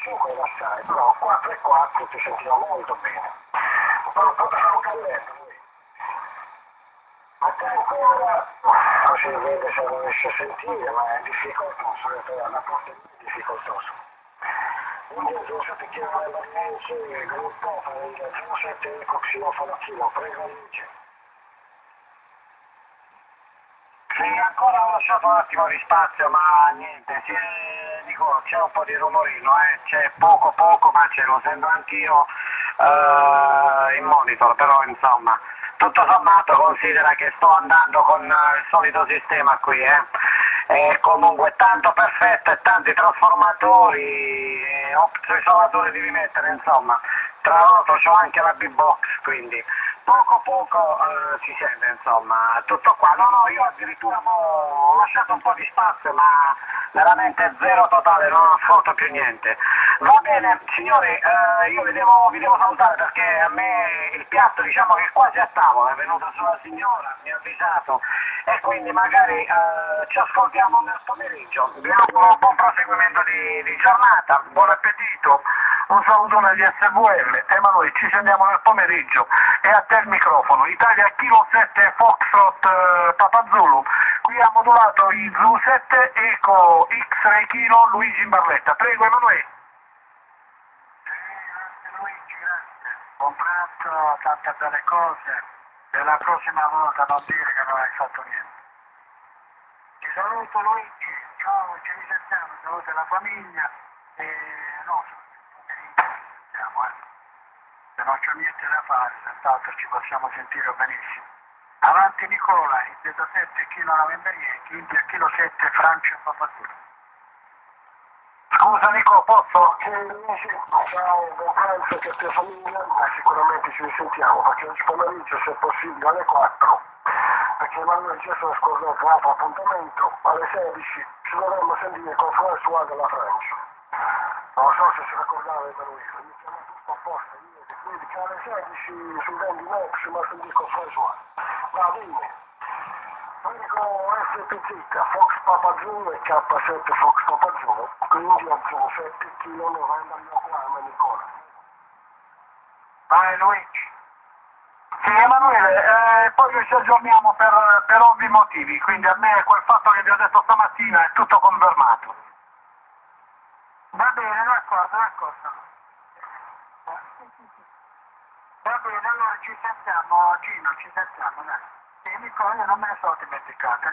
5 la sai, però 4 e 4 ti sentiva molto bene. Però stavo callendo lui. Ma te ancora, così vede se non riesce a sentire, ma è difficoltoso, la porta è difficoltoso. Quindi 07 kg emergenze, il gruppo, 07 eco xilofono kilo, prego Luigi. Sì, ancora ho lasciato un attimo di spazio, ma niente, dico, c'è un po' di rumorino, c'è poco, ma ce lo sento anch'io in monitor, però insomma, tutto sommato considera che sto andando con il solito sistema qui, è comunque tanto perfetto e tanti trasformatori, opto-isolatori devi mettere, insomma, tra l'altro c'ho anche la B-Box, quindi poco si sente, insomma, tutto qua. No, io addirittura ho lasciato un po' di spazio, ma veramente zero totale, non ascolto più niente. Va bene, signori, io vi devo salutare perché a me il piatto diciamo che è quasi a tavola, è venuta sulla signora, mi ha avvisato e quindi magari ci ascoltiamo nel pomeriggio. Vi auguro un buon proseguimento di giornata, buon appetito, un salutone di SVM, Emanuele, ci sentiamo nel pomeriggio e a te il microfono. Italia Kilo 7 Foxtrot Papa Zulu, qui ha modulato i Zulu 7 Eco X-Ray Kilo Luigi in Barletta. Prego Emanuele. Grazie Luigi, grazie. Buon pranzo, tante belle cose e la prossima volta non dire che non hai fatto niente. Ti saluto Luigi, ciao, ci risentiamo, saluto la famiglia e no, se non c'è niente da fare, senz'altro ci possiamo sentire benissimo. Avanti Nicola, in 7 kg November Yankee, India kilo 7 Francia Papazzulo. Scusa Nico, posso? Ciao, buon pranzo che a tua famiglia, ma sicuramente ci risentiamo perché oggi pomeriggio se è possibile alle 4, perché Emanuele ci sono scordato l'altro appuntamento, alle 16 ci dovremmo sentire con François della Francia. Non so se si ricordava Emanuele, iniziamo tutto apposta, quindi che alle 16 su Vendi Max ma sentire con François. Va, dimmi. Unico FPZ, Fox Papa Zulu e K7 Fox Papa Zulu, quindi a 07 kg November Yokohama Nicola. Vai Luigi. Sì Emanuele, poi ci aggiorniamo per ovvi motivi, quindi a me quel fatto che vi ho detto stamattina è tutto confermato. Va bene, d'accordo. Va bene, allora ci sentiamo, Gino, ci sentiamo, dai. Nicola, non me ne so dimenticato.